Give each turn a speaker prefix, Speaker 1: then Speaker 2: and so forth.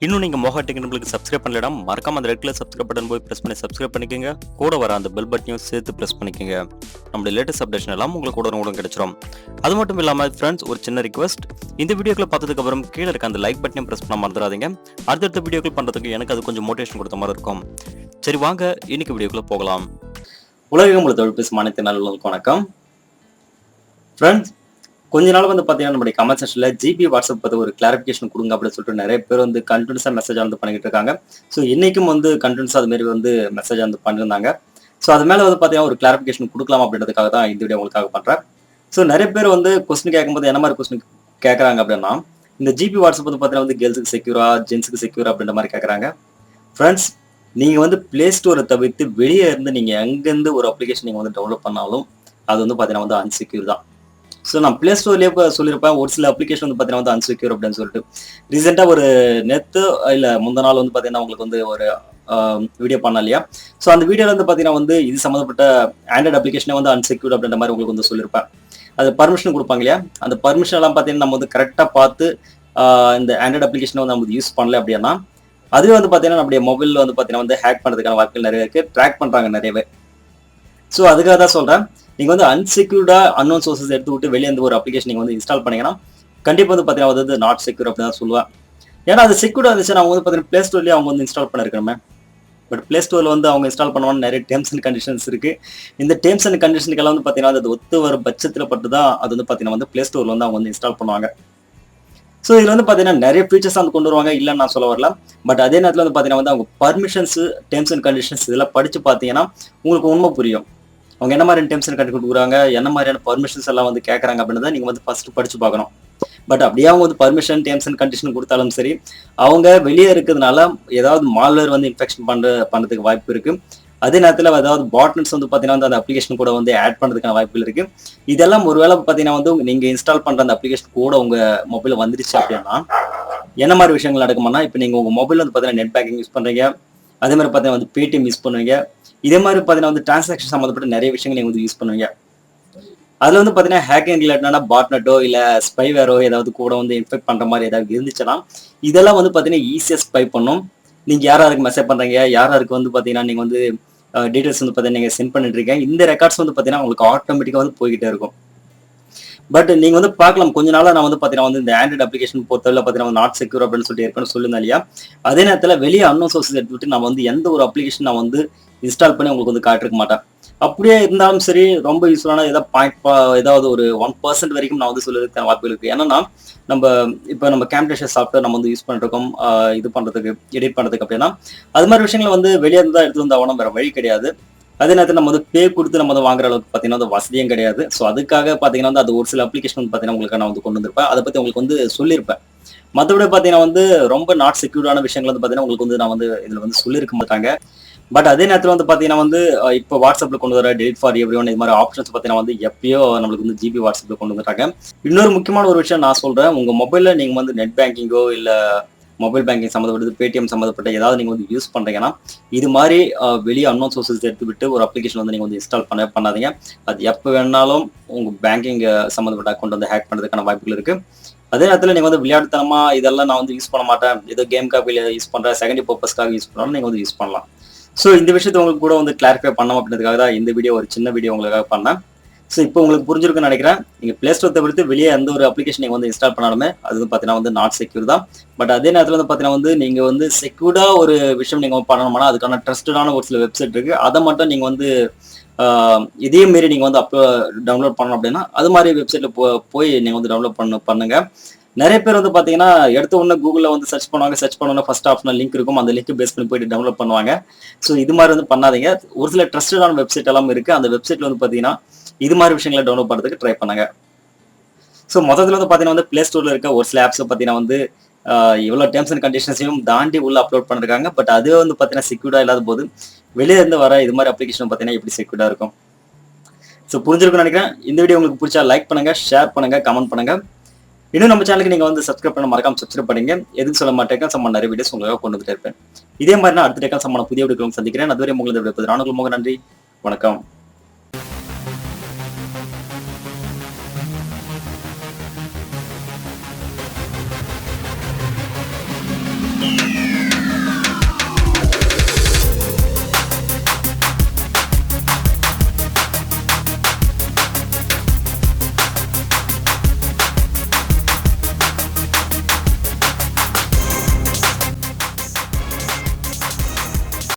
Speaker 1: இன்னும் நீங்க மோகா டெக் நம்மளுக்கு சப்ஸ்கிரைப் பண்ணலனா மறக்காம அந்த ரெட் கலர் சப்ஸ்கிரைப் பட்டன் போய் பிரஸ் பண்ணி சப்ஸ்கிரைப் பண்ணிக்கோங்க. கூட வர அந்த பெல் பட்டனையும் சேர்த்து பிரஸ் பண்ணிக்கோங்க. நம்மளுடைய லேட்டஸ்ட் அப்டேஷன் எல்லாம் உங்களுக்கு உடனுக்குடன் கிடைச்சிரும். அது மட்டும் இல்லாம ஃப்ரெண்ட்ஸ், ஒரு சின்ன ரிக்வெஸ்ட், இந்த வீடியோக்களை பார்த்ததுக்கு அப்புறம் கீழே இருக்க அந்த லைக் பட்டனையும் பிரஸ் பண்ண மறந்துடாதீங்க. அடுத்தடுத்த வீடியோக்கள் பண்றதுக்கு எனக்கு அது கொஞ்சம் மோட்டிவேஷன் கொடுத்த மாதிரி இருக்கும். சரி வாங்க இன்னைக்கு வீடியோக்குள்ள போகலாம். உலகம் உள்ள தொழில் பேசும் அனைத்து நல்லவர்களுக்கும் வணக்கம். ஃப்ரெண்ட்ஸ், கொஞ்ச நாள் பார்த்தீங்கன்னா நம்மளுடைய கமெண்ட் செக்ஷன்ல ஜிபி வாட்ஸ்அப் பற்றி ஒரு கிளாரிஃபிகேஷன் கொடுங்க அப்படின்னு சொல்லிட்டு நிறைய பேர் கண்டினியூஸாக மெசேஜ் பண்ணிக்கிட்டு இருக்காங்க. ஸோ இன்னைக்கும் கண்டினியூஸாக அது மாதிரி மெசேஜ் பண்ணியிருந்தாங்க. ஸோ அது மேலே பார்த்தீங்கன்னா ஒரு கிளாரிஃபிகேஷன் கொடுக்கலாம் அப்படின்றதுக்காக தான் இந்த வீடியோ உங்களுக்காக பண்ணுறேன். ஸோ நிறைய பேர் கொஸ்டின் கேட்கும்போது என்ன மாதிரி கொஸ்டின் கேட்குறாங்க அப்படின்னா, இந்த ஜிபி வாட்ஸ்அப் பார்த்தீங்கன்னா கேர்ள்ஸுக்கு செக்யூரா, ஜென்ஸுக்கு செக்யூரா அப்படின்ற மாதிரி கேட்குறாங்க. ஃப்ரெண்ட்ஸ், நீங்கள் பிளே ஸ்டோரை தவிர்த்து வெளியே இருந்து நீங்கள் எங்கேருந்து ஒரு அப்ளிகேஷன் நீங்கள் டவுன்லோட் பண்ணாலும் அது பார்த்தீங்கன்னா அன்செக்யூர் தான். ஸோ நான் பிளே ஸ்டோர்லேயே சொல்லியிருப்பேன், ஒரு சில அப்ளிகேஷன் பார்த்தீங்கன்னா அன்செக்யூர் அப்படின்னு சொல்லிட்டு. ரீசெண்டாக ஒரு நேற்று இல்லை முந்த நாள் பார்த்தீங்கன்னா உங்களுக்கு ஒரு வீடியோ பண்ண இல்லையா? ஸோ அந்த வீடியோவில் பார்த்தீங்கன்னா இது சம்மந்தப்பட்ட ஆண்ட்ராய்டு அப்ளிகேஷனே அன்செக்யூர் அப்படின்ற மாதிரி உங்களுக்கு சொல்லியிருப்பேன். அது பர்மிஷன் கொடுப்பாங்க இல்லையா? அந்த பர்மிஷன் எல்லாம் பார்த்தீங்கன்னா நம்ம கரெக்டாக பார்த்து இந்த ஆண்ட்ராய்டு அப்ளிகேஷனை நம்ம யூஸ் பண்ணல அப்படின்னா அதுவே பார்த்தீங்கன்னா நம்முடைய மொபைலில் பார்த்தீங்கன்னா ஹேக் பண்ணுறதுக்கான வாய்ப்புகள் நிறைய இருக்குது. ட்ராக் பண்ணுறாங்க நிறையவே. ஸோ அதுக்காக தான் சொல்கிறேன், நீங்கள் அன்செக்யூர்டா அன்னோன் சோர்சஸ் எடுத்து விட்டு வெளியே ஒரு அப்ளிகேஷன் நீங்கள் இன்ஸ்டால் பண்ணீங்கன்னா கண்டிப்பாக பார்த்தீங்கன்னா அது நாட் செக்யூர் அப்படின்னு தான் சொல்லுவேன். ஏன்னா அது செக்யூர்டா இருந்துச்சு அவங்க பார்த்தீங்கன்னா பிளே ஸ்டோர்லேயே அவங்க இன்ஸ்டால் பண்ணிருக்கணுமே. பட் பிளே ஸ்டோரில் அவங்க இன்ஸ்டால் பண்ணுவாங்க, நிறைய டேர்ம்ஸ் அண்ட் கண்டிஷன்ஸ் இருக்கு. இந்த டேர்ம்ஸ் அண்ட் கண்டிஷனுக்கெல்லாம் பார்த்தீங்கன்னா அது ஒத்து வர பட்சத்தில் பட்டு தான் அது பார்த்தீங்கன்னா பிளே ஸ்டோர்ல அவங்க இன்ஸ்டால் பண்ணுவாங்க. ஸோ இதில் பார்த்தீங்கன்னா நிறைய ஃபீச்சர்ஸ் கொண்டு வருவாங்க, இல்லைன்னு நான் சொல்ல வரல. பட் அதே நேரத்தில் பார்த்தீங்கன்னா அவங்க பர்மிஷன்ஸ், டேர்ம்ஸ் அண்ட் கண்டிஷன்ஸ் இதெல்லாம் படிச்சு பார்த்தீங்கன்னா உங்களுக்கு உண்மை புரியும். அவங்க என்ன மாதிரி டேர்ம்ஸ் அண்ட் கண்டிஷன் கொடுக்குறாங்க, என்ன மாதிரியான பர்மிஷன்ஸ் எல்லாம் கேட்கறாங்க அப்படின்றத நீங்க ஃபர்ஸ்ட் படிச்சு பார்க்கணும். பட் அப்படியே அவங்க பர்மிஷன், டேர்ம்ஸ் அண்ட் கண்டிஷன் கொடுத்தாலும் சரி, அவங்க வெளியே இருக்கிறதுனால ஏதாவது மால்வேர் இன்ஃபெக்ஷன் பண்றதுக்கு வாய்ப்பு இருக்கு. அதே நேரத்தில் ஏதாவது பாட்நெட்ஸ் பார்த்தீங்கன்னா அந்த அப்ளிகேஷன் கூட ஆட் பண்றதுக்கான வாய்ப்புகள் இருக்கு. இதெல்லாம் ஒருவேளை பார்த்தீங்கன்னா நீங்க இன்ஸ்டால் பண்ற அந்த அப்ளிகேஷன் கூட உங்க மொபைல் வந்துருச்சு அப்படின்னா என்ன மாதிரி விஷயங்கள் நடக்கும்னா, இப்போ நீங்க உங்க மொபைல் பார்த்தீங்கன்னா நெட் பேங்கிங் யூஸ் பண்றீங்க, அதே மாதிரி பார்த்தீங்கன்னா பேடிஎம் யூஸ் பண்ணுவீங்க, இதே மாதிரி பார்த்தீங்கன்னா டிரான்சாக்ஷன் சம்மந்தப்பட்ட நிறைய விஷயங்கள் நீங்க யூஸ் பண்ணுவீங்க. அதுல பார்த்தீங்கன்னா ஹேக்கிங் ரிலேட்டடான பாட்நெட்டோ இல்ல ஸ்பைவேரோ ஏதாவது கூட இன்ஃபெக்ட் பண்ற மாதிரி ஏதாவது இருந்துச்சுன்னா இதெல்லாம் பார்த்தீங்கன்னா ஈஸியா ஸ்பை பண்ணும். நீங்க யாராருக்கு மெசேஜ் பண்றீங்க, யாராருக்கு பார்த்தீங்கன்னா நீங்க டீடைல்ஸ் பார்த்தீங்கன்னா நீங்க சென்ட் பண்ணிட்டு இருக்கீங்க, இந்த ரெக்கார்ட்ஸ் பார்த்தீங்கன்னா உங்களுக்கு ஆட்டோமேட்டிக்கா போய்கிட்டே இருக்கும். பட் நீங்க பார்க்கலாம், கொஞ்ச நாளா நான் பார்த்தீங்கன்னா இந்த ஆண்ட்ராய்டு அப்ளிகேஷன் பொறுத்தவரை பார்த்தீங்கன்னா நாட் செக்யூர் அப்படின்னு சொல்லிட்டு ஏற்கனவே சொல்லுங்க இல்லையா? அதே நேரத்தில் வெளியே அன்னோன் சோர்சஸ் எடுத்துட்டு நான் எந்த ஒரு அப்ளிகேஷன் நான் இன்ஸ்டால் பண்ணி உங்களுக்கு காட்டிருக்க மாட்டேன். அப்படியே இருந்தாலும் சரி, ரொம்ப யூஸ்ஃபுல்லான ஏதாவது ஒரு 1% வரைக்கும் நான் சொல்லுறதுக்கான வாய்ப்பு இருக்கு. ஏன்னா நம்ம கேம்டேஷன் சாஃப்ட்வேர் நம்ம யூஸ் பண்ணிருக்கோம் இது பண்றதுக்கு, எடிட் பண்றதுக்கு. அப்படின்னா அது மாதிரி விஷயங்களை வெளியே இருந்தா எடுத்து வந்தாலும் வேற வழி கிடையாது. அதே நேரத்தில் நம்ம பே கொடுத்து நம்ம வாங்குற அளவுக்கு பார்த்தீங்கன்னா வசதியும் கிடையாது. ஸோ அதுக்காக பார்த்தீங்கன்னா அது ஒரு சில அப்ளிகேஷன் பார்த்தீங்கன்னா உங்களுக்கு நான் கொண்டு வந்திருப்பேன், அதை பத்தி உங்களுக்கு சொல்லியிருப்பேன். மற்றபடி பார்த்தீங்கன்னா ரொம்ப நாட் செக்யூர்டான விஷயங்கள் பார்த்தீங்கன்னா உங்களுக்கு நான் இதுல சொல்லியிருக்க மாட்டாங்க. பட் அதே நேரத்தில் பார்த்தீங்கன்னா இப்போ வாட்ஸ்அப்ல கொண்டு வர டெலிட் ஃபார் எவ்ரிஒன் இது மாதிரி ஆப்ஷன்ஸ் பார்த்தீங்கன்னா எப்பயோ நம்மளுக்கு ஜிபி வாட்ஸ்அப்ல கொண்டு வந்துட்டாங்க. இன்னொரு முக்கியமான ஒரு விஷயம் நான் சொல்றேன், உங்க மொபைல்ல நீங்க நெட் பேங்கிங்கோ இல்ல மொபைல் பேங்கிங் சம்மந்தப்பட்டது, பேடிஎம் சம்மந்தப்பட்ட ஏதாவது நீங்க யூஸ் பண்றீங்கன்னா இது மாதிரி வெளியே அன்னோன் சோர்சஸ் எடுத்து விட்டு ஒரு அப்ளிகேஷன் நீங்க இன்ஸ்டால் பண்ணாதீங்க. அது எப்போ வேணாலும் உங்க பேங்கிங் சம்மந்தப்பட்ட அக்கௌண்ட் ஹேக் பண்றதுக்கான வாய்ப்புகள் இருக்கு. அதே நேரத்தில் நீங்க விளையாட்டுத்தனமா இதெல்லாம் நான் யூஸ் பண்ண மாட்டேன், ஏதோ கேம்காக யூஸ் பண்றேன், செகண்டரி பர்பஸ்க்காக யூஸ் பண்ணாலும் நீங்க யூஸ் பண்ணலாம். ஸோ இந்த விஷயத்தை உங்களுக்கு கூட கிளாரிஃபை பண்ணோம் அப்படின்றதுக்காக தான் இந்த வீடியோ, ஒரு சின்ன வீடியோ உங்களுக்காக பண்ணேன். ஸோ இப்போ உங்களுக்கு புரிஞ்சிருக்குன்னு நினைக்கிறேன். நீங்கள் பிளே ஸ்டோர் தவிர்த்து வெளியே எந்த ஒரு அப்ளிகேஷன் நீங்கள் இன்ஸ்டால் பண்ணாலுமே அது பார்த்தீங்கன்னா நாட் செக்யூர் தான். பட் அதே நேரத்தில் பார்த்தீங்கன்னா நீங்கள் செக்யூர்டா ஒரு விஷயம் நீங்கள் பண்ணணும்னா அதுக்கான ட்ரஸ்டடான ஒரு சில வெப்சைட் இருக்கு. அதை மட்டும் நீங்கள் இதே மாரி நீங்கள் டவுன்லோட் பண்ணணும் அப்படின்னா அது மாதிரி வெப்சைட்ல போய் நீங்கள் டவுன்லோட் பண்ணுங்க. நிறைய பேர் பார்த்தீங்கன்னா எடுத்த உடனே கூகுளில் சர்ச் பண்ணுவாங்க, சர்ச் பண்ணோன்னா ஃபர்ஸ்ட் ஆப்ஷனில் லிங்க் இருக்கும், அந்த லிங்க் பேஸ் பண்ணி போயிட்டு டவுன்லோட் பண்ணுவாங்க. ஸோ இது மாதிரி பண்ணாதீங்க. ஒரு சில ட்ரஸ்டடான வெப்சைட் எல்லாம் இருக்கு, அந்த வெப்சைட்ல பார்த்தீங்கன்னா இது மாதிரி விஷயங்களை டவுன்லோட் பண்ணுறதுக்கு ட்ரை பண்ணுங்க. ஸோ மொத்தத்தில் பார்த்தீங்கன்னா பிளே ஸ்டோர்ல இருக்க ஒரு சில ஆப்ஸ் பார்த்தீங்கன்னா இவ்வளோ டேர்ம்ஸ் அண்ட் கண்டிஷன்ஸையும் தாண்டி உள்ள அப்லோட் பண்ணிருக்காங்க. பட் அது பார்த்தீங்கன்னா செக்யூர்டா இல்லாத போது வெளியே இருந்து வர இது மாதிரி அப்ளிகேஷன் பார்த்தீங்கன்னா எப்படி செக்யூர்டா இருக்கும். ஸோ புரிஞ்சிருக்குன்னு நினைக்கிறேன். இந்த வீடியோ உங்களுக்கு பிடிச்சா லைக் பண்ணுங்க, ஷேர் பண்ணுங்க, கமெண்ட் பண்ணுங்க. இன்னும் நம்ம சேனலுக்கு நீங்க சப்ஸ்கிரைப் பண்ண மறக்காம சப்ஸ்கிரைப் பண்ணுங்க. எதுக்கு சொல்ல மாட்டேங்க, சம்ம நிறைய வீடியோஸ் உங்களுக்காக கொண்டு வந்துட்டே இருப்பேன். இதே மாதிரி நான் அடுத்த டேக்கா சம்ம புதிய வீடியோ சந்திக்கிறேன். அதுவரை உங்களுக்கு நானும் மோகன். நன்றி, வணக்கம்.